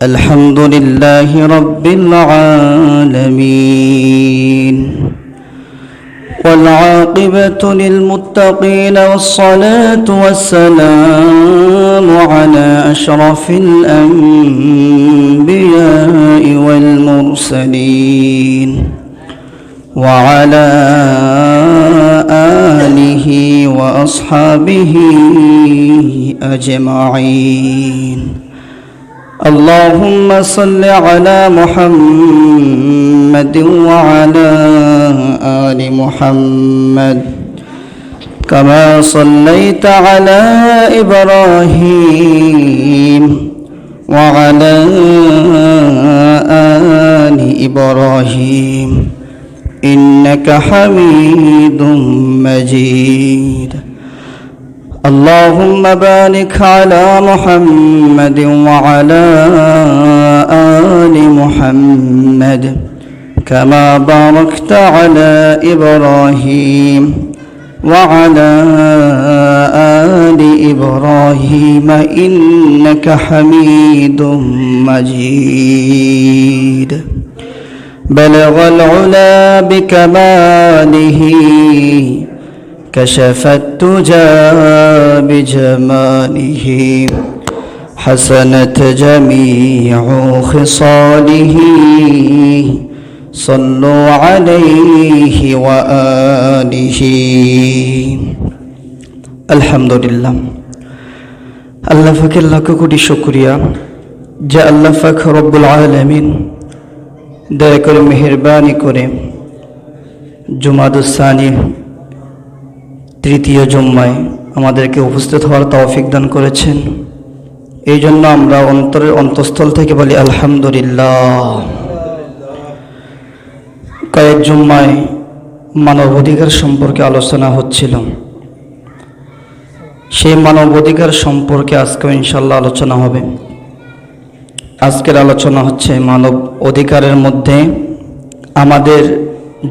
الحمد لله رب العالمين والعاقبة للمتقين والصلاة والسلام على أشرف الأنبياء والمرسلين وعلى آله وأصحابه أجمعين. اللهم صل على محمد وعلى آل محمد كما صليت على إبراهيم وعلى آل إبراهيم إنك حميد مجيد. اللهم بارك على محمد وعلى آل محمد كما باركت على إبراهيم وعلى آل إبراهيم إنك حميد مجيد. بلغ العلا بكماله كشف الدجى بجماله حسنت جميع خصاله صلوا عليه وآله. আলহামদুলিল্লাহ, আল্লাহ পাকের লাখ কোটি শুকরিয়া যে আল্লাহ পাক রব্বুল আলামিন দয়া করে মেহেরবানি করে জুমাদুস সানি তৃতীয় জুম্মায় আমাদেরকে উপস্থিত হওয়ার তৌফিক দান করেছেন। এই জন্য আমরা অন্তরের অন্তঃস্থল থেকে বলি আলহামদুলিল্লাহ। কয়েক জুম্মায় মানবাধিকার সম্পর্কে আলোচনা হচ্ছিল, সেই মানবাধিকার সম্পর্কে আজকে ইনশাল্লাহ আলোচনা হবে। আজকের আলোচনা হচ্ছে মানব অধিকারের মধ্যে আমাদের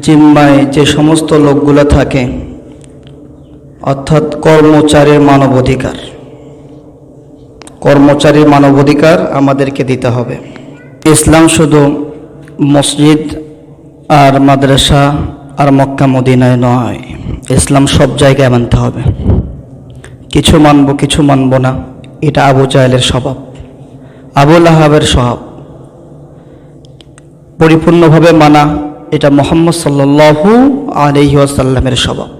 জিম্মায় যে সমস্ত লোকগুলো থাকে, অর্থাৎ কর্মচারীর মানবাধিকার। কর্মচারীর মানবাধিকার আমাদেরকে দিতে হবে। ইসলাম শুধু মসজিদ আর মাদ্রাসা আর মক্কা মদিনায় নয়, ইসলাম সব জায়গায় মানতে হবে। কিছু মানব কিছু মানব না, এটা আবু জাহেলের স্বভাব, আবু লাহাবের স্বভাব। পরিপূর্ণভাবে মানা এটা মুহাম্মদ সাল্লাল্লাহু আলাইহি ওয়াসাল্লামের স্বভাব।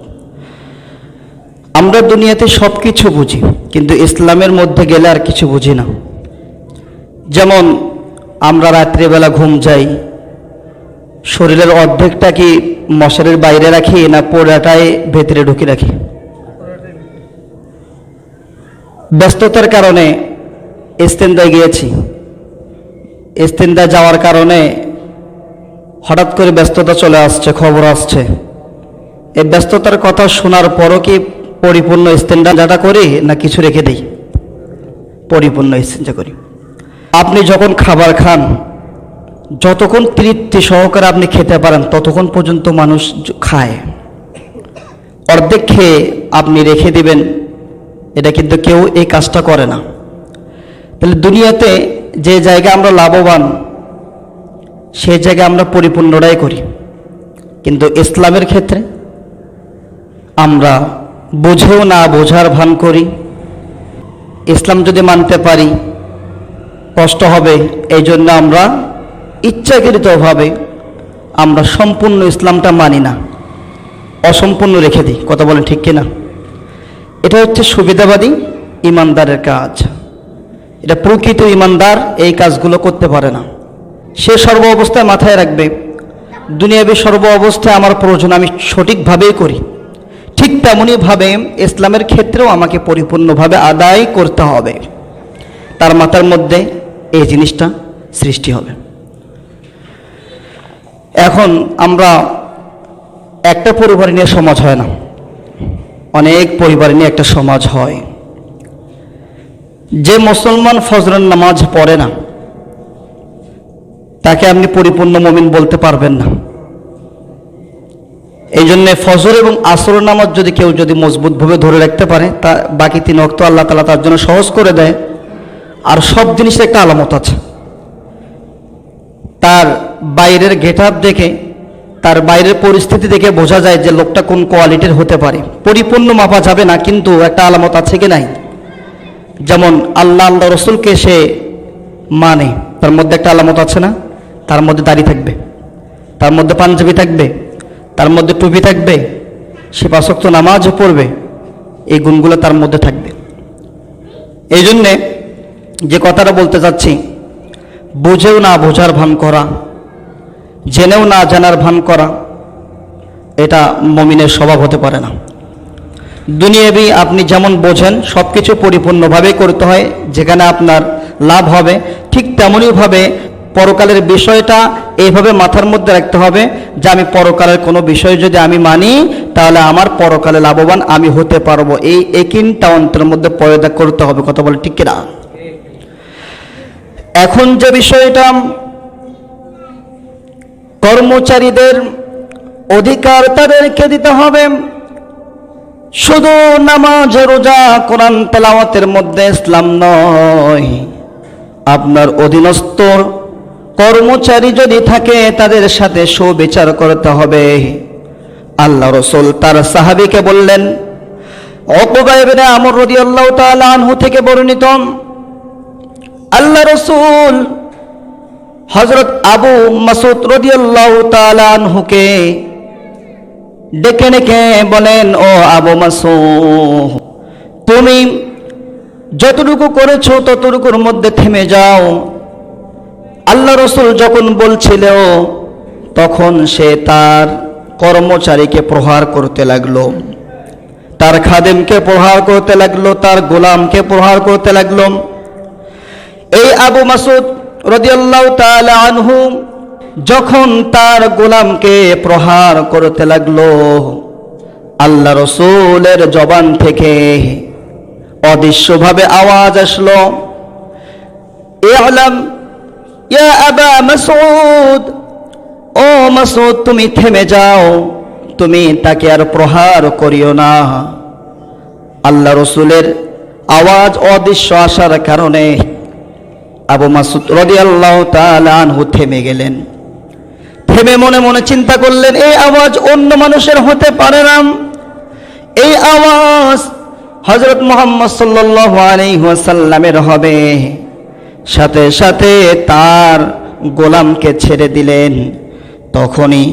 আমরা দুনিয়াতে সব কিছু বুঝি, কিন্তু ইসলামের মধ্যে গেলে আর কিছু বুঝি না। যেমন আমরা রাত্রিবেলা ঘুম যাই, শরীরের অর্ধেকটা কি মশারির বাইরে রাখি না পুরাটাই ভেতরে ঢুকে রাখি? ব্যস্ততার কারণে ইস্তেঞ্জায় গিয়েছি, ইস্তেঞ্জায় যাওয়ার কারণে হঠাৎ করে ব্যস্ততা চলে আসছে, খবর আসছে। এই ব্যস্ততার কথা শোনার পরও কি পরিপূর্ণ ইস্তেঞ্জাটা করি না কিছু রেখে দিই? পরিপূর্ণ ইস্তেঞ্জা করি। আপনি যখন খাবার খান, যতক্ষণ তৃপ্তি সহকারে আপনি খেতে পারেন ততক্ষণ পর্যন্ত মানুষ খায়। অর্ধেক খেয়ে আপনি রেখে দিবেন, এটা কিন্তু কেউ এই কাজটা করে না। তাহলে দুনিয়াতে যে জায়গায় আমরা লাভবান, সেই জায়গায় আমরা পরিপূর্ণটাই করি, কিন্তু ইসলামের ক্ষেত্রে আমরা বুঝেও না বোঝার ভান করি। ইসলাম যদি মানতে পারি কষ্ট হবে, এই জন্য আমরা ইচ্ছাকৃতভাবে আমরা সম্পূর্ণ ইসলামটা মানি না, অসম্পূর্ণ রেখে দিই। কথা বলেন ঠিক কিনা? এটা হচ্ছে সুবিধাবাদী ইমানদারের কাজ। এটা প্রকৃত ইমানদার এই কাজগুলো করতে পারে না। সে সর্ব অবস্থায় মাথায় রাখবে, দুনিয়াবী সর্ব অবস্থায় আমার প্রয়োজন আমি সঠিকভাবেই করি। ঠিক তেমনইভাবে ইসলামের ক্ষেত্রেও আমাকে পরিপূর্ণভাবে আদায় করতে হবে। তার মাথার মধ্যে এই জিনিসটা সৃষ্টি হবে। এখন আমরা একটা পরিবার নিয়ে সমাজ হয় না, অনেক পরিবার নিয়ে একটা সমাজ হয়। যে মুসলমান ফজরের নামাজ পড়ে না, তাকে আপনি পরিপূর্ণ মুমিন বলতে পারবেন না। এই জন্য ফজর এবং আসর নামাজ যদি কেউ মজবুতভাবে ধরে রাখতে পারে, তা বাকি 3 ওয়াক্ত আল্লাহ তাআলা তার জন্য সহজ করে দেয়। আর সব জিনিসের একটা আলামত আছে। তার বাইরের গেটআপ দেখে, তার বাইরের পরিস্থিতি দেখে বোঝা যায় যে লোকটা কোন কোয়ালিটির হতে পারে। পরিপূর্ণ মাপা যাবে না, কিন্তু একটা আলামত আছে কি নাই? যেমন আল্লাহ রসুলকে সে মানে, তার মধ্যে একটা আলামত আছে না? তার মধ্যে দাড়ি থাকবে, তার মধ্যে পাঞ্জাবি থাকবে, তার মধ্যে টুপি থাকবে, সে 5 ওয়াক্ত নামাজও পড়বে, এই গুণগুলো তার মধ্যে থাকবে। এই জন্যে যে কথাটা বলতে চাচ্ছি, বুঝেও না বোঝার ভান করা, জেনেও না জানার ভান করা, এটা মুমিনের স্বভাব হতে পারে না। দুনিয়াবি আপনি যেমন বোঝেন সব কিছু পরিপূর্ণভাবে করতে হয়, যেখানে আপনার লাভ হবে, ঠিক তেমনইভাবে পরকালের বিষয়টা এইভাবে মাথার মধ্যে রাখতে হবে যে আমি পরকালের কোনো বিষয় যদি আমি মানি, তাহলে আমার পরকালে লাভবান আমি হতে পারবো। এই একিনটা অন্তরের মধ্যে পয়দা করতে হবে। কথা বলে ঠিক কিনা? এখন যে বিষয়টা, কর্মচারীদের অধিকার তাদেরকে দিতে হবে। শুধু নামাজ, রোজা, কোরআন তেলাওয়াতের মধ্যে ইসলাম নয়, আপনার অধীনস্থ কর্মচারী যদি থাকে তাদের সাথে সুবিচার করতে হবে। আল্লাহ রাসূল তার সাহাবীকে বললেন, উকবা ইবনে আমর রাদিয়াল্লাহু তাআলা আনহু থেকে বর্ণিত, আল্লাহ রাসূল হযরত আবু মাসউদ রাদিয়াল্লাহু তাআলা আনহুকে ডেকে ডেকে বলেন, ও আবু মাসউদ, তুমি যতটুকু করেছো ততটুকুর মধ্যে থেমে যাও। আল্লাহ রাসূল যখন বলছিল, তখন সে তার কর্মচারীকে প্রহার করতে লাগলো, তার খাদেমকে প্রহার করতে লাগলো, তার গোলামকে প্রহার করতে লাগলো। এই আবু মাসউদ রাদিয়াল্লাহু তাআলা আনহু যখন তার গোলামকে প্রহার করতে লাগলো, আল্লাহ রাসূলের জবান থেকে অদৃশ্যভাবে আওয়াজ আসলো, ইআলাম ইয়া আবা মাসউদ, ও মাসউদ তুমি থেমে যাও, তুমি তাকে আর প্রহার করিও না। আল্লাহ রাসূলের আওয়াজ অদৃশ্য আসার কারণে আবু মাসউদ রাদিয়াল্লাহু তাআলা আনহু থেমে গেলেন। থেমে মনে মনে চিন্তা করলেন, এই আওয়াজ অন্য মানুষের হতে পারে না, এই আওয়াজ হযরত মুহাম্মদ সাল্লাল্লাহু আলাইহি ওয়াসাল্লামের হবে। সাথে সাথে তার গোলামকে ছেড়ে দিলেন। তখনই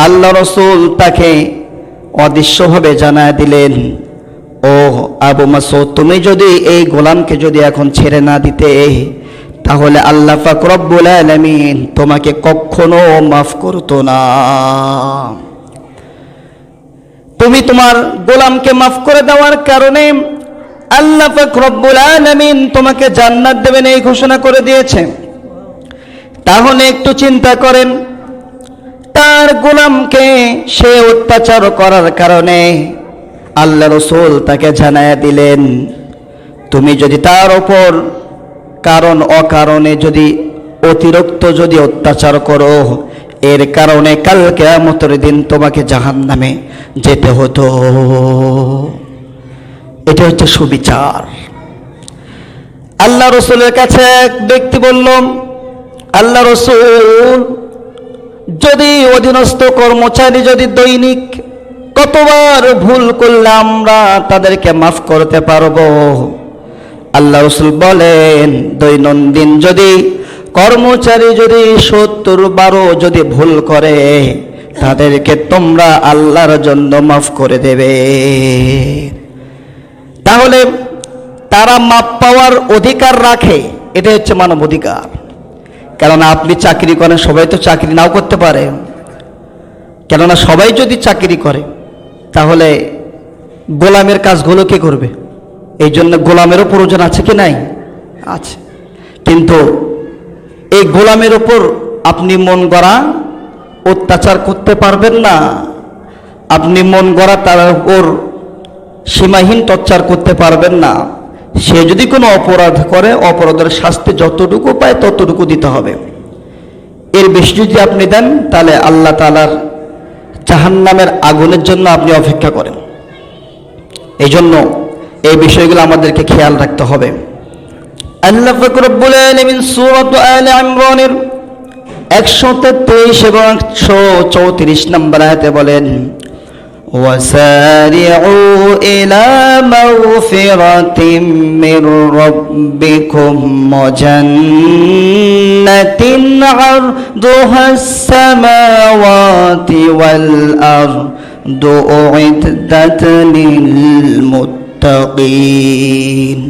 আল্লাহ রাসূল তাকে অদৃশ্যভাবে জানায় দিলেন, ও আবু মাসউদ, তুমি যদি এই গোলামকে যদি এখন ছেড়ে না দিতে, তাহলে আল্লাহ পাক রব্বুল আলামিন তোমাকে কখনো মাফ করতো না। তুমি তোমার গোলামকে মাফ করে দেওয়ার কারণে আল্লাহ পাক রব্বুল আলামিন তোমাকে জান্নাত দেবেন, এই ঘোষণা করে দিয়েছে। তাহলে একটু চিন্তা করেন, তার গোলামকে সে অত্যাচার করার কারণে আল্লাহ রাসূল তাকে জানায়া দিলেন, তুমি যদি তার উপর কারণ অকারণে যদি অতিরিক্ত যদি অত্যাচার করো, এর কারণে কাল কিয়ামতের দিন তোমাকে জাহান্নামে যেতে হতো। এটা হচ্ছে সুবিচার। আল্লাহ রাসূলের কাছে এক ব্যক্তি বলল, আল্লাহ রাসূল, যদি অধীনস্থ কর্মচারী যদি দৈনিক কতবার ভুল করলে আমরা তাদেরকে মাফ করতে পারবো? আল্লাহ রাসূল বলেন, দৈনন্দিন যদি কর্মচারী যদি 70 যদি ভুল করে, তাদেরকে তোমরা আল্লাহর জন্য মাফ করে দেবে। তাহলে তারা মাপ পাওয়ার অধিকার রাখে, এটা হচ্ছে মানব অধিকার। কেননা আপনি চাকরি করেন, সবাই তো চাকরি নাও করতে পারে। কেননা সবাই যদি চাকরি করে, তাহলে গোলামের কাজগুলো কে করবে? এই জন্য গোলামেরও প্রয়োজন আছে কি নাই? আছে। কিন্তু এই গোলামের উপর আপনি মন গড়া অত্যাচার করতে পারবেন না। আপনি মন গড়া তার উপর সীমাহীন টর্চার করতে পারবেন না। সে যদি কোনো অপরাধ করে, অপরাধের শাস্তি যতটুকু পায় ততটুকু দিতে হবে। এর বেশি যদি আপনি দেন, তাহলে আল্লাহ তাআলার জাহান্নামের আগুনের জন্য আপনি অপেক্ষা করেন। এই জন্য এই বিষয়গুলো আমাদেরকে খেয়াল রাখতে হবে। আল্লাহ পাক রব্বুল আলামিন সূরা আলে ইমরানের 133 এবং 134 নম্বর আয়াতে বলেন, وسارعوا إلى مغفرة من ربكم وجنة عرضها السماوات والأرض أعدت للمتقين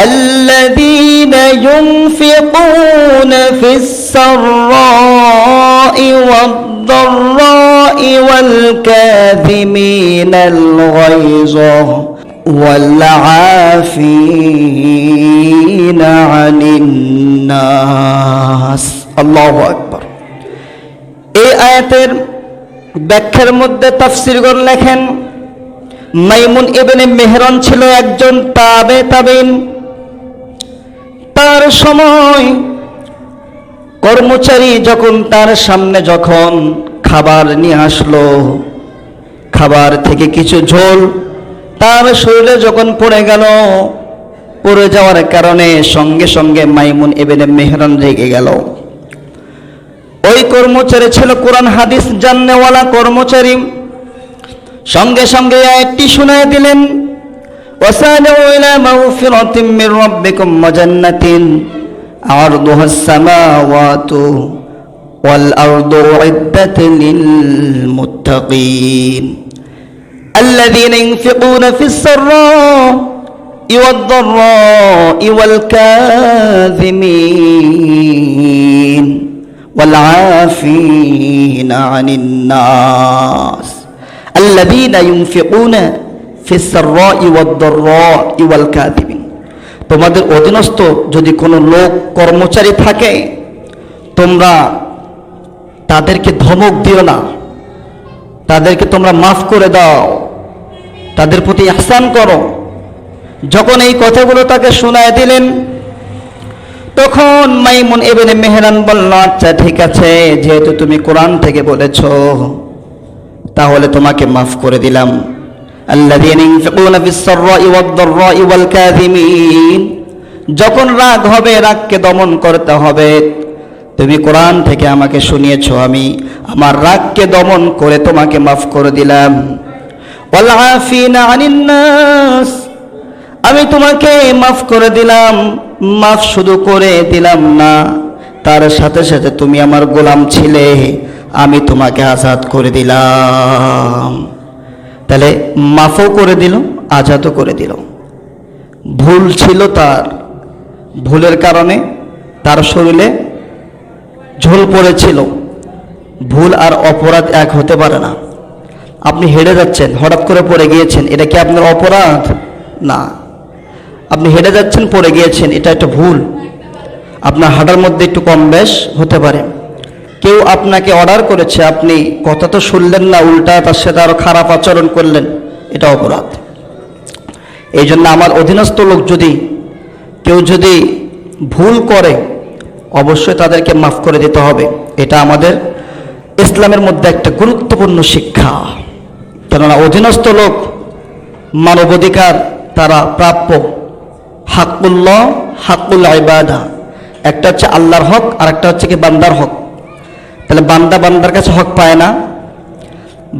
الذين ينفقون في السراء والضراء والكاظمين الغيظ والعافين عن الناس الله أكبر। এই আয়াতের ব্যাখ্যার মধ্যে তাফসীরগণ লেখেন, মাইমুন ইবনে মেহরান ছিল একজন তাবেঈন। তার সময় কর্মচারী যখন তার সামনে যখন খাবার নিয়ে আসলো, খাবার থেকে কিছু ঝোল তার শরীরে যখন পড়ে গেল, পড়ে যাওয়ার কারণে সঙ্গে সঙ্গে মাইমুন ইবনে মেহরান রেগে গেল। ওই কর্মচারী ছিল কোরআন হাদিস জাননেওয়ালা কর্মচারী, সঙ্গে সঙ্গে আয়াতটি শুনায় দিলেন, وسارعوا إلى مغفرة من ربكم وجنة عرضها السماوات والأرض أعدت للمتقين الذين ينفقون في السراء والضراء والكاظمين والعافين عن الناس الذين ينفقون في السراء والضراء والكاظمين। তোমাদের অধীনস্থ যদি কোনো লোক কর্মচারী থাকে, তোমরা তাদেরকে ধমক দিও না, তাদেরকে তোমরা মাফ করে দাও, তাদের প্রতি ইহসান করো। যখন এই কথাগুলো তাকে শোনায় দিলেন, তখন মাইমুন ইবনে মেহরান বলল, আচ্ছা ঠিক আছে, যেহেতু তুমি কোরআন থেকে বলেছো তাহলে তোমাকে মাফ করে দিলাম। আল্লাযীনা ইনফিকুনা ফিস-সাররা'i ওয়াদ-দাররা'i ওয়াল-কাযিমিন, যখন রাগ হবে রাগকে দমন করতে হবে। তুমি কোরআন থেকে আমাকে শুনিয়েছো, আমি আমার রাগকে দমন করে তোমাকে মাফ করে দিলাম। ওয়াল-আফিনা আনিন নাস, আমি তোমাকে মাফ করে দিলাম। মাফ শুধু করে দিলাম না, তার সাথে সাথে তুমি আমার গোলাম ছিলে, আমি তোমাকে আজাদ করে দিলাম। তাহলে মাফও করে দিল, আজাদও করে দিল। ভুল ছিল তার, ভুলের কারণে তার শরীরে ঝোল পড়েছিল। ভুল আর অপরাধ এক হতে পারে না। আপনি হেঁটে যাচ্ছেন, হঠাৎ করে পড়ে গিয়েছেন, এটা কি আপনার অপরাধ? না। আপনি হেঁটে যাচ্ছেন, পড়ে গিয়েছেন, এটা একটা ভুল। আপনার হাঁটার মধ্যে একটু কম বেশ হতে পারে। কেউ আপনাকে অর্ডার করেছে, আপনি কথা তো শুনলেন না, উল্টা তার সাথে আরো খারাপ আচরণ করলেন, এটা অপরাধ। এই জন্য আমার অধীনস্থ লোক কেউ যদি ভুল করে, অবশ্যই তাদেরকে মাফ করে দিতে হবে। এটা আমাদের ইসলামের মধ্যে একটা গুরুত্বপূর্ণ শিক্ষা। কেননা অধীনস্থ লোক মানবাধিকার তারা প্রাপ্য। হাক্কুল্লাহ, হাক্কুল ইবাদা, একটা হচ্ছে আল্লাহর হক আর একটা হচ্ছে কি বান্দার হক। তাহলে বান্দা বান্দার কাছে হক পায় না।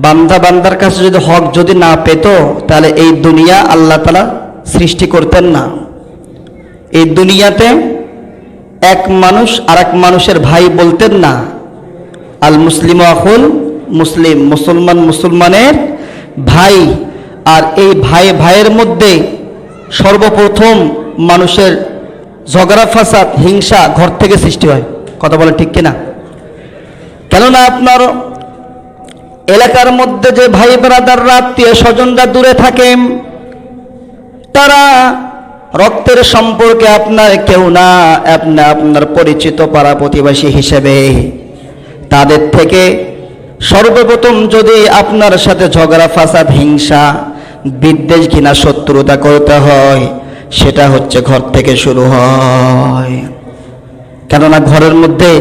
বান্দা বান্দার কাছে যদি হক যদি না পেত, তাহলে এই দুনিয়া আল্লাহ তাআলা সৃষ্টি করতেন না। এই দুনিয়াতে এক মানুষ আর এক মানুষের ভাই বলতেন না। আল মুসলিম আখুল মুসলিম, মুসলমান মুসলমানের ভাই। আর এই ভাই ভাইয়ের মধ্যে সর্বপ্রথম মানুষের ঝগড়া ফাসাদ হিংসা ঘর থেকে সৃষ্টি হয়। কথা বলে ঠিক কিনা? কেননা আপনার এলাকার মধ্যে যে ভাই ব্রাদাররা, আত্মীয় স্বজনরা দূরে থাকে, তারা রক্তের সম্পর্কে আপনার কেউ না, আপনার পরিচিত পাড়া প্রতিবেশী হিসেবে। তাদের থেকে সর্বপ্রথম যদি আপনার সাথে ঝগড়া ফাসাদ হিংসা বিদ্বেষ ঘৃণা শত্রুতা করতে হয়, সেটা হচ্ছে ঘর থেকে শুরু হয়। কেননা ঘরের মধ্যে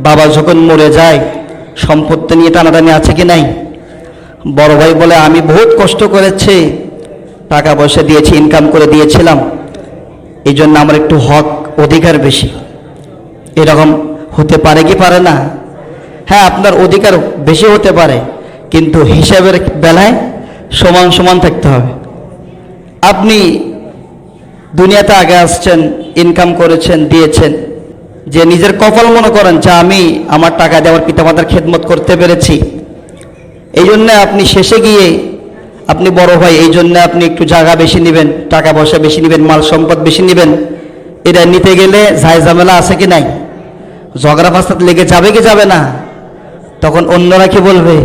বাবা যখন মরে যায়, সম্পত্তি নিয়ে টানাটানি আছে কি নাই? বড় ভাই বলে, আমি বহুত কষ্ট করেছি, টাকা পয়সা দিয়েছি, ইনকাম করে দিয়েছিলাম, এই জন্য আমার একটু হক অধিকার বেশি। এরকম হতে পারে কি পারে না? হ্যাঁ, আপনার অধিকার বেশি হতে পারে, কিন্তু হিসাবের বেলায় সমান সমান থাকতে হবে। আপনি দুনিয়াতে আগে আসছেন, ইনকাম করেছেন, দিয়েছেন, যে নিজের কপাল মনে করেন যে আমি আমার টাকা দিয়ে আমার পিতামাতার খেদমত করতে পেরেছি, এই জন্যে আপনি শেষে গিয়ে আপনি বড় ভাই, এই জন্য আপনি একটু জায়গা বেশি নেবেন, টাকা পয়সা বেশি নেবেন, মাল সম্পদ বেশি নেবেন। এটা নিতে গেলে ঝাই ঝামেলা আছে কি নাই? ঝগড়া ফাসাদ লেগে যাবে কি যাবে না? তখন অন্যরা কি বলবে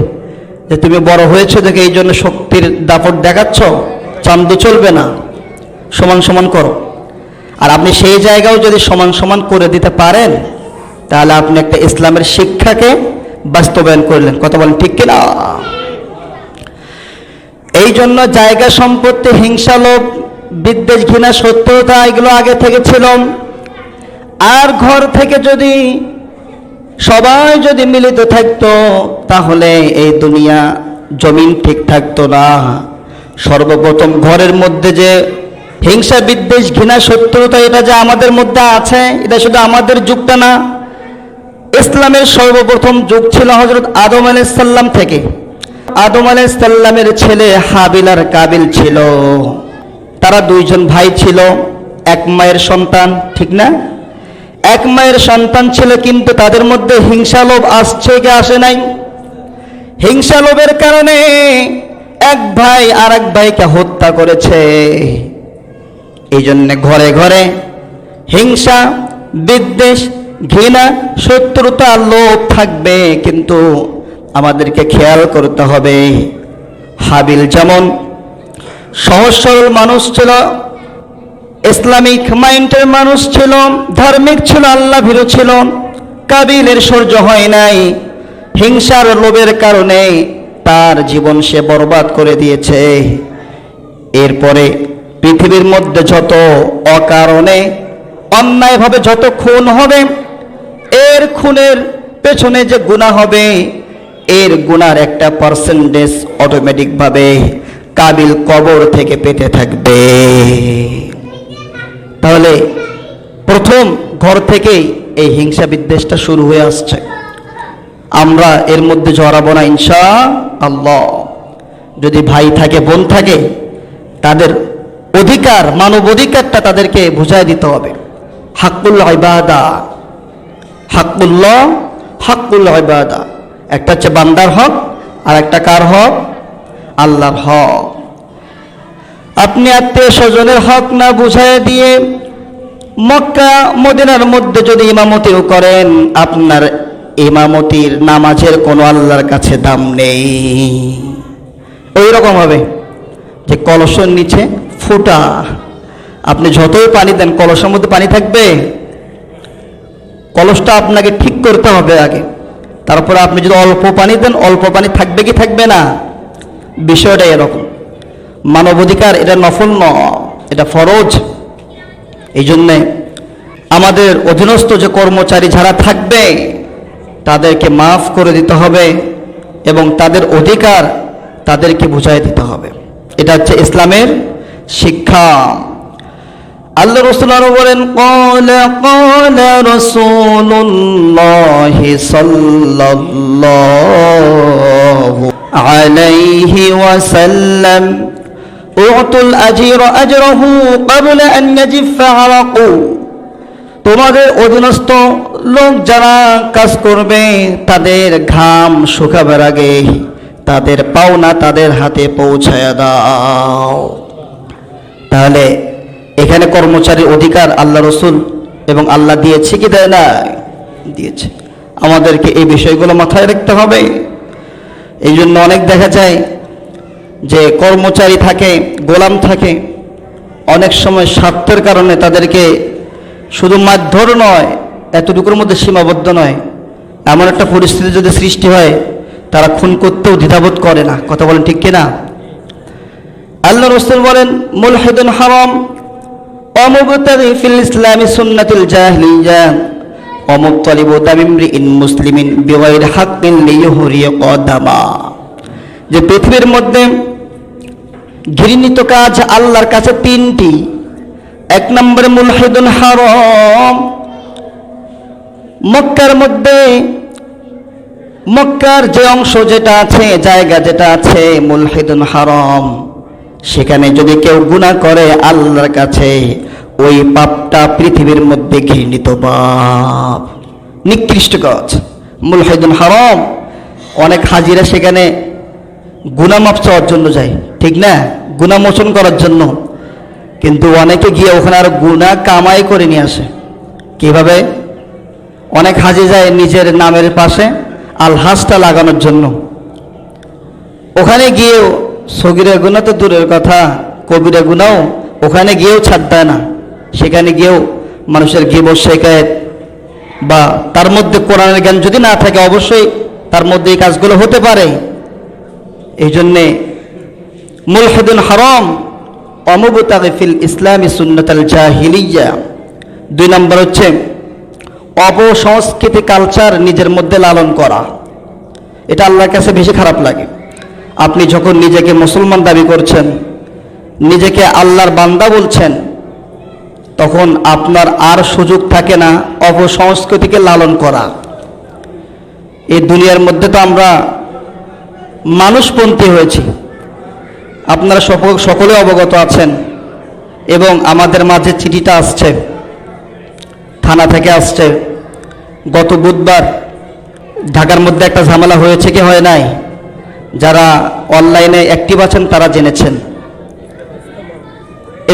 যে তুমি বড় হয়েছো দেখে এই জন্য শক্তির দাপট দেখাচ্ছ, চান্দু চলবে না, সমান সমান করো। আর আপনি সেই জায়গাও যদি সমান সমান করে দিতে পারেন, তাহলে আপনি একটা ইসলামের শিক্ষাকে বাস্তবায়ন করলেন। কথা বলেন ঠিক কিনা? এই জন্য জায়গা সম্পত্তি, হিংসা, লোভ, বিদ্বেষ, ঘৃণা, সত্যতা এগুলো আগে থেকে ছিল। আর ঘর থেকে যদি সবাই যদি মিলিত থাকতো, তাহলে এই দুনিয়া জমিন ঠিক থাকতো না। সর্বপ্রথম ঘরের মধ্যে যে হিংসা, বিদ্বেষ, ঘৃণা, শত্রুতা, এটা যে আমাদের মধ্যে আছে, এটা শুধু আমাদের যুগটা না, ইসলামের সর্বপ্রথম যুগ ছিল হযরত আদম আলাইহিস সালাম থেকে। আদম আলাইহিস সালামের ছেলে হাবিল আর কাবিল ছিল, তারা দুইজন ভাই ছিল, এক মায়ের সন্তান, ঠিক না? এক মায়ের সন্তান ছিল, কিন্তু তাদের মধ্যে হিংসা লোভ আসছে কি আসে নাই? হিংসা লোভের কারণে এক ভাই আর এক ভাইকে হত্যা করেছে। এই জন্য ঘরে ঘরে হিংসা, বিদ্বেষ, ঘৃণা, শত্রুতা, লোভ থাকবে, কিন্তু আমাদেরকে খেয়াল করতে হবে। হাবিল যেমন সহজ সরল মানুষ ছিল, ইসলামিক মাইন্ডের মানুষ ছিল, ধার্মিক ছিল, আল্লাহ ভীরু ছিল। কাবিলের সহ্য হয় নাই, হিংসার লোভের কারণে তার জীবন সে বরবাদ করে দিয়েছে। এরপরে পৃথিবীর মধ্যে যত অকারণে অন্যায়ভাবে যত খুন হবে, এর খুনের পেছনে যে গুনাহ হবে, এর গুনার একটা পার্সেন্টেজ অটোমেটিকভাবে কাবিল কবর থেকে পেতে থাকবে। তাহলে প্রথম ঘর থেকেই এই হিংসা বিদ্বেষটা শুরু হয়ে আসছে। আমরা এর মধ্যে জড়াবো না ইনশাআল্লাহ। যদি ভাই থাকে, বোন থাকে, তাদের অধিকার, মানব অধিকারটা তাদেরকে বুঝাই দিতে হবে। হাক্কুল ইবাদা, হাক্কুল্লাহ, হাক্কুল ইবাদা, একটা হচ্ছে বান্দার হক, আর একটা কার হক? আল্লাহর হক। আপনি আত্মীয় স্বজনের হক না বুঝাই দিয়ে মক্কা মদিনার মধ্যে যদি ইমামতিও করেন, আপনার ইমামতির নামাজের কোনো আল্লাহর কাছে দাম নেই। ওই রকম হবে যে কলসের নিচে ফুটা, আপনি যতই পানি দেন কলসের মধ্যে পানি থাকবে? কলসটা আপনাকে ঠিক করতে হবে আগে, তারপরে আপনি যদি অল্প পানি দেন, অল্প পানি থাকবে কি থাকবে না? বিষয়টা এরকম। মানবাধিকার এটা নফল নয়, এটা ফরজ। এই জন্যে আমাদের অধীনস্থ যে কর্মচারী যারা থাকবে, তাদেরকে মাফ করে দিতে হবে এবং তাদের অধিকার তাদেরকে বুঝাই দিতে হবে। এটা হচ্ছে ইসলামের শিক্ষা। আল্লাহ রাসূল আরো বলেন, ক্বালা ক্বালা রাসূলুল্লাহি সাল্লাল্লাহু আলাইহি ওয়াসাল্লাম, উতুল আজরা আজরাহু ক্বাবলা আন ইয়াজিফা আরাকু। তোমাদের অধীনস্থ লোক যারা কাজ করবে, তাদের ঘাম শুকাবার আগে তাদের পাওনা তাদের হাতে পৌঁছায়া দাও। তাহলে এখানে কর্মচারীর অধিকার আল্লাহ রসুল এবং আল্লাহ দিয়েছে কি দেয় না? দিয়েছে। আমাদেরকে এই বিষয়গুলো মাথায় রাখতে হবে। এই জন্য অনেক দেখা যায় যে কর্মচারী থাকে, গোলাম থাকে, অনেক সময় স্বার্থের কারণে তাদেরকে শুধু মারধর নয়, এতটুকুর মধ্যে সীমাবদ্ধ নয়, এমন একটা পরিস্থিতি যদি সৃষ্টি হয়, তারা খুন করতেও দ্বিধাবোধ করে না। কথা বলেন ঠিক কিনা? আল্লাহ রাসূল বলেন, মুলহিদুন হারাম অমুবতাগি ফিল ইসলামি সুন্নাতুল জাহিলিয়া অমুতালিবু দামিমরিইন মুসলিমিন বিগাইরি হাক্কিন লিইহুরিয়া দামা। যে পৃথিবীর মধ্যে ঘৃণিত কাজ আল্লাহর কাছে তিনটি। এক নম্বরে মুলহিদুন হারাম, মক্কার মধ্যে মক্কার যে অংশ যেটা আছে, জায়গা যেটা আছে মুলহিদুন হারাম, সেখানে যদি কেউ গুনাহ করে আল্লাহর কাছে ওই পাপটা পৃথিবীর মধ্যে ঘৃণিত পাপ, নিকৃষ্ট কাজ। মুলহিদুন হারাম, অনেক হাজিরা সেখানে গুনাহ মাপ চাওয়ার জন্য যায়, ঠিক না, গুনাহ মোচন করার জন্য। কিন্তু অনেকে গিয়ে ওখানে আর গুনাহ কামাই করে নিয়ে আসে। কিভাবে? অনেক হাজি যায় নিজের নামের পাশে আলহাজটা লাগানোর জন্য। ওখানে গিয়েও সগীরা গুনাহ তো দূরের কথা, কবিরা গুনাহও ওখানে গিয়েও ছাড় দেয় না। সেখানে গিয়েও মানুষের গীবত শিকায়েত বা তার মধ্যে কোরআনের জ্ঞান যদি না থাকে, অবশ্যই তার মধ্যে এই কাজগুলো হতে পারে। এই জন্যে মুলহিদুন হারাম অমুবতাগি ফিল ইসলামি সুন্নাতাল জাহিলিয়া। 2 নম্বর হচ্ছে অপসংস্কৃতি কালচার নিজের মধ্যে লালন করা। এটা আল্লাহর কাছে বেশি খারাপ লাগে। আপনি যখন নিজেকে মুসলমান দাবি করছেন, নিজেকে আল্লাহর বান্দা বলছেন, তখন আপনার আর সুযোগ থাকে না অপসংস্কৃতিকে লালন করা। এই দুনিয়ার মধ্যে তো আমরা মানুষপন্থী হয়েছি, আপনারা সকলে অবগত আছেন। এবং আমাদের মাঝে চিঠিটা আসছে, থানা থেকে আসছে। গত বুধবার ঢাকার মধ্যে একটা ঝামেলা হয়েছে কি হয় নাই? যারা অনলাইনে অ্যাক্টিভ আছেন তারা জেনেছেন।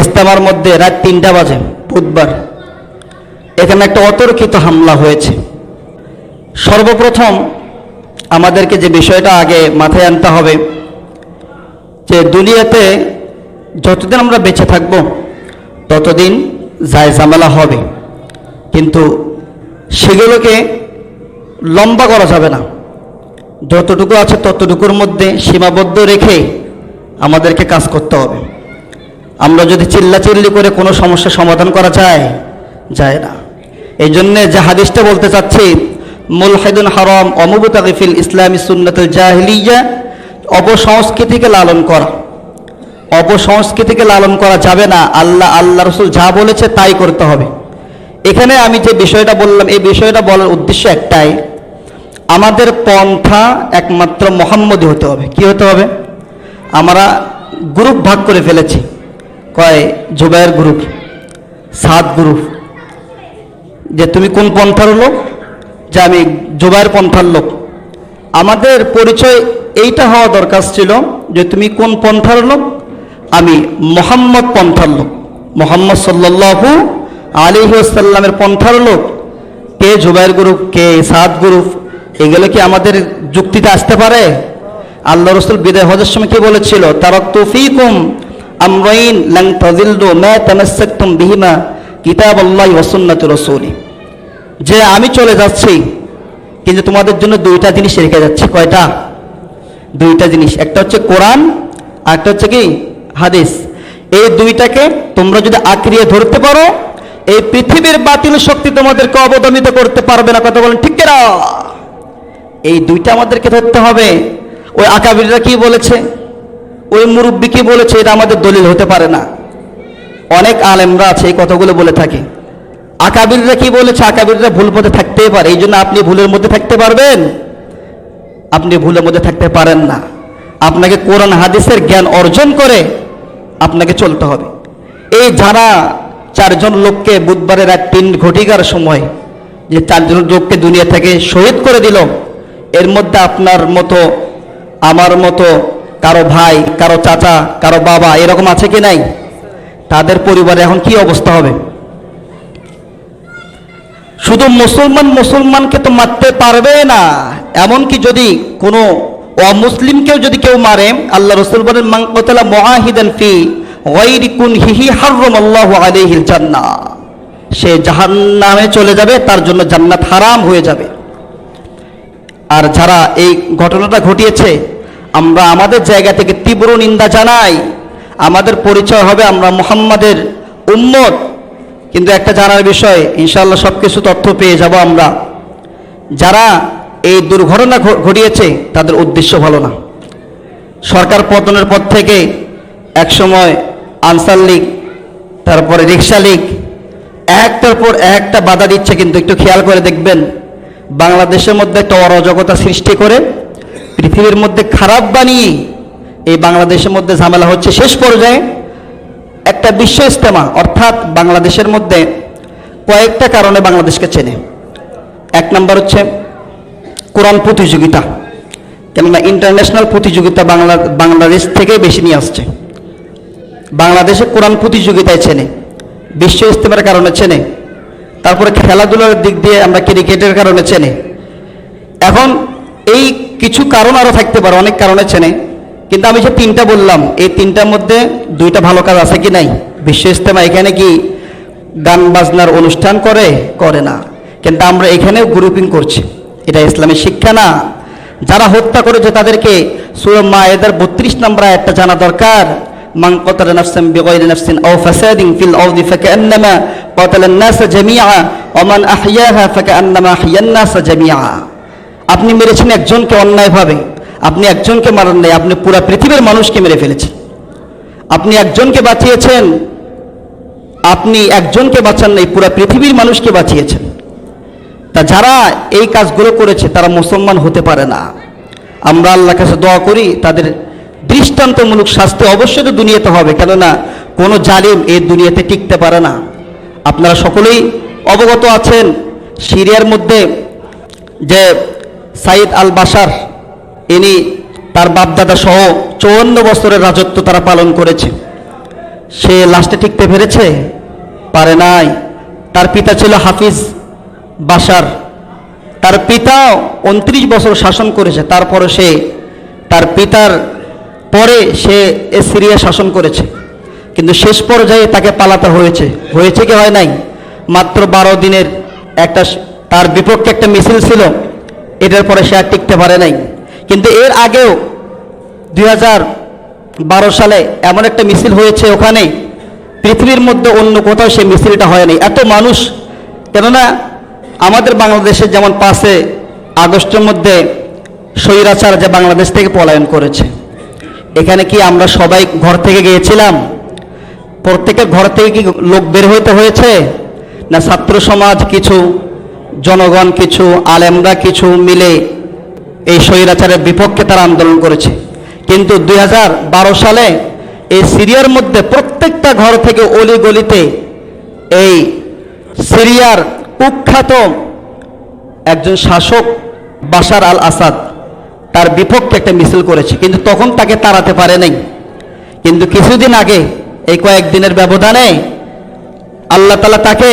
ইস্তেমার মধ্যে রাত 3টা বাজে বুধবার এখানে একটা অতর্কিত হামলা হয়েছে। সর্বপ্রথম আমাদেরকে যে বিষয়টা আগে মাথায় আনতে হবে, যে দুনিয়াতে যতদিন আমরা বেঁচে থাকব ততদিন যায় ঝামেলা হবে, কিন্তু সেগুলোকে লম্বা করা যাবে না। যতটুকু আছে ততটুকুর মধ্যে সীমাবদ্ধ রেখে আমাদেরকে কাজ করতে হবে। আমরা যদি চিল্লাচিল্লি করে কোনো সমস্যার সমাধান করা যায় না। এই জন্যে যে হাদিসটা বলতে চাচ্ছি, মুলহিদুন হারাম অমুবতাগি ফিল ইসলামি সুন্নাতুল জাহিলিয়া, অপসংস্কৃতিকে লালন করা। অপসংস্কৃতিকে লালন করা যাবে না। আল্লাহ রসুল যা বলেছে তাই করতে হবে। এখানে আমি যে বিষয়টা বললাম, এই বিষয়টা বলার উদ্দেশ্য একটাই, আমাদের পন্থা একমাত্র মুহাম্মদী হতে হবে। কি হতে হবে? আমরা গ্রুপ ভাগ করে ফেলেছি, কয় জুবায়ের গ্রুপ, সাদ গ্রুপ। যে তুমি কোন পন্থার লোক? যে আমি জুবায়ের পন্থার লোক। আমাদের পরিচয় এইটা হওয়া দরকার ছিল যে তুমি কোন পন্থার লোক? আমি মুহাম্মদ পন্থার লোক, মুহাম্মদ সাল্লাল্লাহু আলাইহি ওয়াসাল্লামের পন্থার লোক। কে জুবায়ের গ্রুপ, কে সাদ গ্রুপ, এগুলো কি আমাদের যুক্তিতে আসতে পারে? আল্লাহ রসুল বিদায় হজের সময় কি বলেছিল? তারাকতু ফীকুম আমরাইন লান তাযিল্লু মা তামাসসাকতুম বিহিমা কিতাবাল্লাহি ওয়া সুন্নাতি রাসূলি। যে আমি চলে যাচ্ছি, কিন্তু তোমাদের জন্য 2টা জিনিস রেখে যাচ্ছি। কয়টা? 2টা জিনিস। একটা হচ্ছে কোরআন, আর একটা হচ্ছে কি হাদিস। এই 2টাকে তোমরা যদি আঁকড়িয়ে ধরতে পারো, এই পৃথিবীর বাতিল শক্তি তোমাদেরকে অবদমিত করতে পারবে না। কথা বলেন ঠিক কিনা? এই 2টা আমাদেরকে ধরতে হবে। ওই আকাবিররা কি বলেছে, ওই মুরব্বী কি বলেছে, এটা আমাদের দলিল হতে পারে না। অনেক আলেমরা আছে এই কথাগুলো বলে থাকে। আকাবিররা কি বলেছে, আকাবিররা ভুল পথে থাকতেই পারে। এই জন্য আপনি ভুলের মধ্যে থাকতে পারবেন? আপনি ভুলের মধ্যে থাকতে পারেন না। আপনাকে কোরআন হাদিসের জ্ঞান অর্জন করে আপনাকে চলতে হবে। এই যারা 4জন লোককে বুধবারের রাত 3 ঘটিকার সময় যে 4জন লোককে দুনিয়া থেকে শহীদ করে দিল, এর মধ্যে আপনার মতো আমার মতো কারো ভাই, কারো চাচা, কারো বাবা এরকম আছে কি নাই? তাদের পরিবারে এখন কি অবস্থা হবে? শুধু মুসলমানকে তো মারতে পারবে না, এমনকি যদি কোনো অমুসলিমকেও যদি কেউ মারে, আল্লাহ রাসূল বলেন মান কাতালা মুআহিদান ফি গায়রি কুনহিহি হারামাল্লাহু আলাইহিল জান্নাহ, সে জাহান্নামে চলে যাবে, তার জন্য জান্নাত হারাম হয়ে যাবে। আর যারা এই ঘটনাটা ঘটিয়েছে, আমরা আমাদের জায়গা থেকে তীব্র নিন্দা জানাই। আমাদের পরিচয় হবে আমরা মুহাম্মাদের উম্মত। কিন্তু একটা জানার বিষয়, ইনশাআল্লাহ সব কিছু তথ্য পেয়ে যাব আমরা। যারা এই দুর্ঘটনা ঘটিয়েছে তাদের উদ্দেশ্য ভালো না। সরকার পতনের পর থেকে একসময় আনসার লীগ, তারপরে রিক্সা লীগ, একটার পর একটা বাধা দিচ্ছে, কিন্তু একটু খেয়াল করে দেখবেন বাংলাদেশের মধ্যে একটা অরাজকতা সৃষ্টি করে পৃথিবীর মধ্যে খারাপ বানিয়ে এই বাংলাদেশের মধ্যে ঝামেলা হচ্ছে। শেষ পর্যায়ে একটা বিশ্ব ইজতেমা, অর্থাৎ বাংলাদেশের মধ্যে কয়েকটা কারণে বাংলাদেশকে চেনে। এক নম্বর হচ্ছে কোরআন প্রতিযোগিতা, কেননা ইন্টারন্যাশনাল প্রতিযোগিতা বাংলাদেশ থেকে বেশি নিয়ে আসছে। বাংলাদেশে কোরআন প্রতিযোগিতায় চেনে, বিশ্ব ইজতেমার কারণে চেনে, তারপরে খেলাধুলার দিক দিয়ে আমরা ক্রিকেটের কারণে চেনে। এখন এই কিছু কারণ আরও থাকতে পারে, অনেক কারণে চেনে, কিন্তু আমি যে তিনটা বললাম এই তিনটার মধ্যে দুইটা ভালো কাজ আছে কি নাই? বিশ্ব ইজতেমা এখানে কি গান বাজনার অনুষ্ঠান করে না, কিন্তু আমরা এখানেও গ্রুপিং করছি। এটা ইসলামের শিক্ষা না। যারা হত্যা করেছে তাদেরকে সূরা মায়েদার 32 নম্বর আয়াতটা জানা দরকার। মান কাতালা নাফসান বিগাইরি নাফসিন আও ফাসাদিন ফিল আরদি ফাকান্নামা কাতালা আন-নাস জামিআ ওয়া মান আহইয়াহা ফাকান্নামা আহইয়া আন-নাস জামিআ। আপনি মেরেছেন একজনকে অন্যায়ভাবে, আপনি একজনকে মারেন নাই, আপনি পুরো পৃথিবীর মানুষকে মেরে ফেলেছেন। আপনি একজনকে বাঁচিয়েছেন, আপনি একজনকে বাঁচান নাই, পুরো পৃথিবীর মানুষকে বাঁচিয়েছেন। তা যারা এই কাজগুলো করেছে তারা মুসলমান হতে পারে না। আমরা আল্লাহর কাছে দোয়া করি তাদের দৃষ্টান্তমূলক শাস্তি অবশ্যই তো দুনিয়াতে হবে, কেননা কোনো জালিম এই দুনিয়াতে টিকতে পারে না। আপনারা সকলেই অবগত আছেন সিরিয়ার মধ্যে যে সাইদ আল বাশার, ইনি তার বাপদাদা সহ 54 বছরের রাজত্ব তারা পালন করেছে। সে লাস্টে টিকতে পেরেছে? পারে নাই। তার পিতা ছিল হাফিজ বাশার, তার পিতা 29 বছর শাসন করেছে, তারপরে সে তার পিতার পরে সে সিরিয়া শাসন করেছে, কিন্তু শেষ পর্যায়ে তাকে পালাতে হয়েছে কি হয় নাই? মাত্র 12 দিনের একটা তার বিপক্ষে একটা মিছিল ছিল, এটার পরে সে আর টিকতে পারে নাই। কিন্তু এর আগেও 2012 সালে এমন একটা মিছিল হয়েছে, ওখানে পৃথিবীর মধ্যে অন্য কোথাও সে মিছিলটা হয় নাই। এত মানুষ, কেননা আমাদের বাংলাদেশে যেমন 5 আগস্টের মধ্যে স্বৈরাচার যে বাংলাদেশ থেকে পলায়ন করেছে, এখানে কি আমরা সবাই ঘর থেকে গিয়েছিলাম? প্রত্যেকের ঘর থেকে কি লোক বের হইতে হয়েছে? না ছাত্র সমাজ কিছু, জনগণ কিছু, আলেমরা কিছু মিলে এই স্বৈরাচারের বিপক্ষে তারা আন্দোলন করেছে। কিন্তু 2012 সালে এই সিরিয়ার মধ্যে প্রত্যেকটা ঘর থেকে অলি গলিতে এই সিরিয়ার কুখ্যাত একজন শাসক বাশার আল আসাদ তার বিপক্ষে একটা মিছিল করেছে, কিন্তু তখন তাকে তাড়াতে পারে নাই। কিন্তু কিছুদিন আগে এই কয়েকদিনের ব্যবধানে আল্লাহ তাআলা তাকে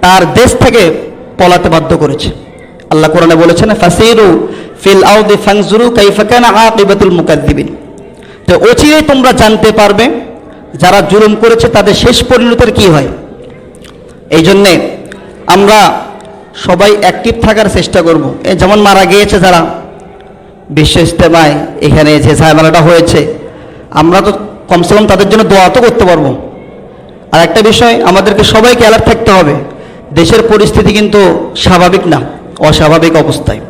তার দেশ থেকে পলাতে বাধ্য করেছে। আল্লাহ কোরআনে বলেছেন ফাসিরু ফিল আরদি ফানজুরু কাইফা কানা আকিবাতুল মুকাজ্জিবিন। তো অচিরেই তোমরা জানতে পারবে যারা জুলুম করেছে তাদের শেষ পরিণতির কি হয়। এই জন্যে আমরা সবাই অ্যাক্টিভ থাকার চেষ্টা করব। যেমন মারা গিয়েছে যারা বিশ্ব ইজতেমায়, এখানে যে ঝামেলাটা হয়েছে, আমরা তো কমসে কম তাদের জন্য দোয়া তো করতে পারবো। আর একটা বিষয়, আমাদেরকে সবাইকে অ্যালার্ট থাকতে হবে, দেশের পরিস্থিতি কিন্তু স্বাভাবিক না, অস্বাভাবিক অবস্থায়।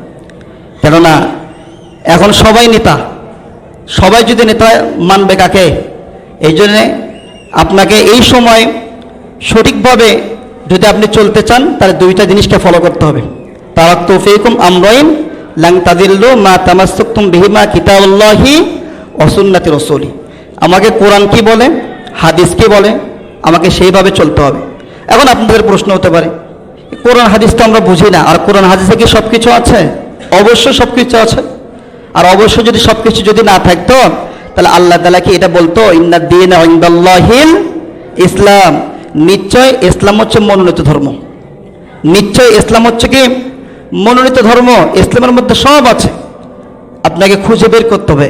কেননা এখন সবাই নেতা, সবাই যদি নেতা মানবে কাকে? এই জন্যে আপনাকে এই সময় সঠিকভাবে যদি আপনি চলতে চান তাহলে দুইটা জিনিসকে ফলো করতে হবে। তারাক্তু ফীকুম আমরাইন লান তাদিল্লু মা তামাসসাকতুম বিহিমা কিতাবুল্লাহি ওয়া সুন্নাতি রাসূলি। আমাকে কোরআন কি বলে, হাদিস কি বলে, আমাকে সেইভাবে চলতে হবে। এখন আপনাদের প্রশ্ন হতে পারে, কোরআন হাদিস তো আমরা বুঝি না, আর কোরআন হাদিসে কি সব কিছু আছে? অবশ্যই সব কিছু আছে। আর অবশ্য যদি সব কিছু যদি না থাকতো তাহলে আল্লাহ তাআলা কি এটা বলতো ইন্নাদ দীনা ইনদাল্লাহিল ইসলাম? নিশ্চয় ইসলাম হচ্ছে মনোনীত ধর্ম, নিশ্চয় ইসলাম হচ্ছে কি মনোনীত ধর্ম। ইসলামের মধ্যে সব আছে, আপনাকে খুঁজে বের করতে হবে।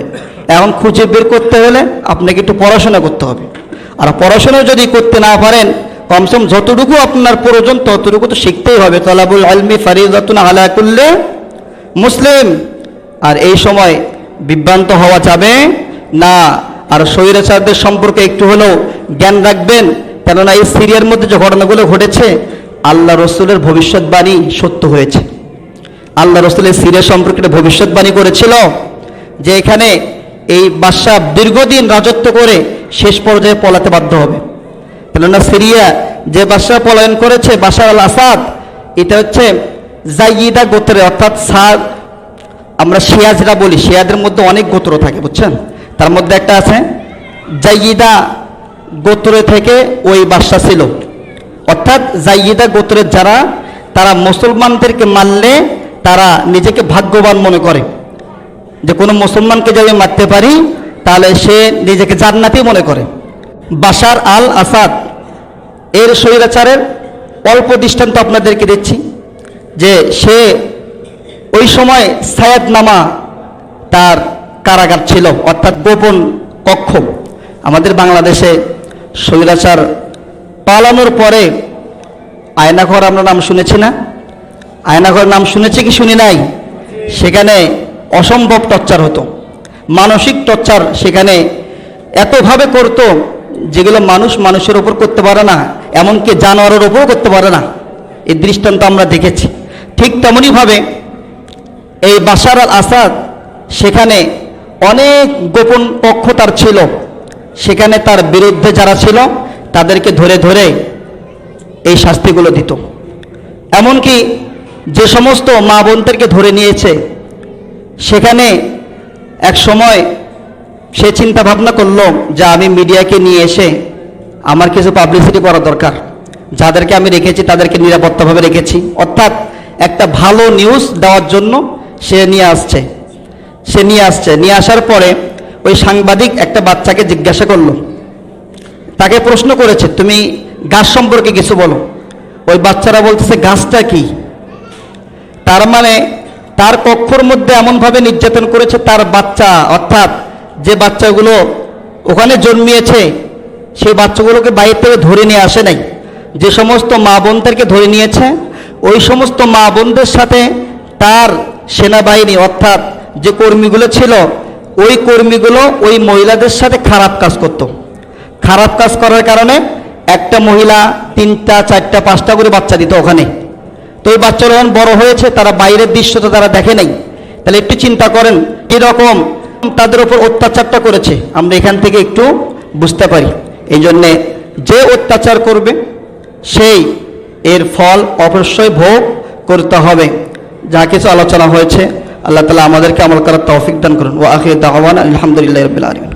এখন খুঁজে বের করতে হলে আপনাকে একটু পড়াশোনা করতে হবে। আর পড়াশোনা যদি করতে না পারেন, কমসে কম যতটুকু আপনার প্রয়োজন ততটুকু তো শিখতেই হবে। তালাবুল ইলমি ফারিদাতুন আলা কুল্লি মুসলিম। আর এই সময় বিভ্রান্ত হওয়া যাবে না। আর স্বৈরাচারদের সম্পর্কে একটু হলেও জ্ঞান রাখবেন, কেননা এই সিরিয়ার মধ্যে যে ঘটনাগুলো ঘটেছে আল্লাহ রসুলের ভবিষ্যৎবাণী সত্য হয়েছে। আল্লাহ রসুলের সিরিয়া সম্পর্কে ভবিষ্যৎবাণী করেছিল যে এখানে এই বাদশা দীর্ঘদিন রাজত্ব করে শেষ পর্যায়ে পলাতে বাধ্য হবে, কেননা সিরিয়া যে বাদশাহ পলায়ন করেছে বাশার আল আসাদ, এটা হচ্ছে জাইয়িদা গোত্রের, অর্থাৎ আমরা শিয়াজরা বলি, শিয়াদের মধ্যে অনেক গোত্র থাকে বুঝছেন, তার মধ্যে একটা আছে জাইয়িদা গোত্র থেকে ওই বাদশাহ ছিল। অর্থাৎ জাইয়িদা গোত্রের যারা, তারা মুসলমানদেরকে মারলে তারা নিজেকে ভাগ্যবান মনে করে, যে কোনো মুসলমানকে যদি মারতে পারি তাহলে সে নিজেকে জান্নাতি মনে করে। বাশার আল আসাদ এর স্বৈরাচারের অল্প দৃষ্টান্ত আপনাদেরকে দিচ্ছি, যে সে ওই সময় সায়েদ নামা তার কারাগার ছিল, অর্থাৎ গোপন কক্ষ। আমাদের বাংলাদেশে স্বৈরাচার পালানোর পরে আয়নাঘর আমরা নাম শুনেছি না? আয়নাঘর নাম শুনেছি কি শুনি নাই? সেখানে অসম্ভব টর্চার হতো, মানসিক টর্চার সেখানে এতভাবে করতো যেগুলো মানুষ মানুষের ওপর করতে পারে না, এমনকি জানোয়ারের ওপরও করতে পারে না। এই দৃষ্টান্ত আমরা দেখেছি। ঠিক তেমনইভাবে এই বাশার আল আসাদ সেখানে অনেক গোপন পক্ষ তার ছিল, সেখানে তার বিরুদ্ধে যারা ছিল তাদেরকে ধরে ধরে এই শাস্তিগুলো দিত। এমনকি যে সমস্ত মা বোনদেরকে ধরে নিয়েছে, সেখানে এক সময় সে চিন্তা ভাবনা করলো যে আমি মিডিয়াকে নিয়ে এসে আমার কিছু পাবলিসিটি করা দরকার, যাদেরকে আমি রেখেছি তাদেরকে নিরাপত্তাভাবে রেখেছি, অর্থাৎ একটা ভালো নিউজ দেওয়ার জন্য সে নিয়ে আসছে। নিয়ে আসার পরে ওই সাংবাদিক একটা বাচ্চাকে জিজ্ঞাসা করলো, তাকে প্রশ্ন করেছে তুমি গাছ সম্পর্কে কিছু বলো। ওই বাচ্চারা বলতেছে গাছটা কি? তার মানে তার কক্ষর মধ্যে এমনভাবে নির্যাতন করেছে তার বাচ্চা, অর্থাৎ যে বাচ্চাগুলো ওখানে জন্মিয়েছে সেই বাচ্চাগুলোকে বাইরে থেকে ধরে নিয়ে আসে নাই। যে সমস্ত মা বোনদেরকে ধরে নিয়েছে ওই সমস্ত মা বোনদের সাথে তার সেনাবাহিনী, অর্থাৎ যে কর্মীগুলো ছিল ওই কর্মীগুলো ওই মহিলাদের সাথে খারাপ কাজ করত। খারাপ কাজ করার কারণে একটা মহিলা 3টা 4টা 5টা করে বাচ্চা দিত ওখানে। তো ওই বাচ্চারা যখন বড় হয়েছে তারা বাইরের দৃশ্যটা তারা দেখে নাই। তাহলে একটু চিন্তা করেন এরকম তাদের উপর অত্যাচারটা করেছে, আমরা এখান থেকে একটু বুঝতে পারি। এই জন্যে যে অত্যাচার করবে সেই এর ফল অবশ্যই ভোগ করতে হবে। যা কিছু আলোচনা হয়েছে আল্লাহ তাআলা আমাদেরকে আমল করার তৌফিক দান করুন। ওয়া আখিরু দাওয়ানা আলহামদুলিল্লাহি রাব্বিল আলামিন।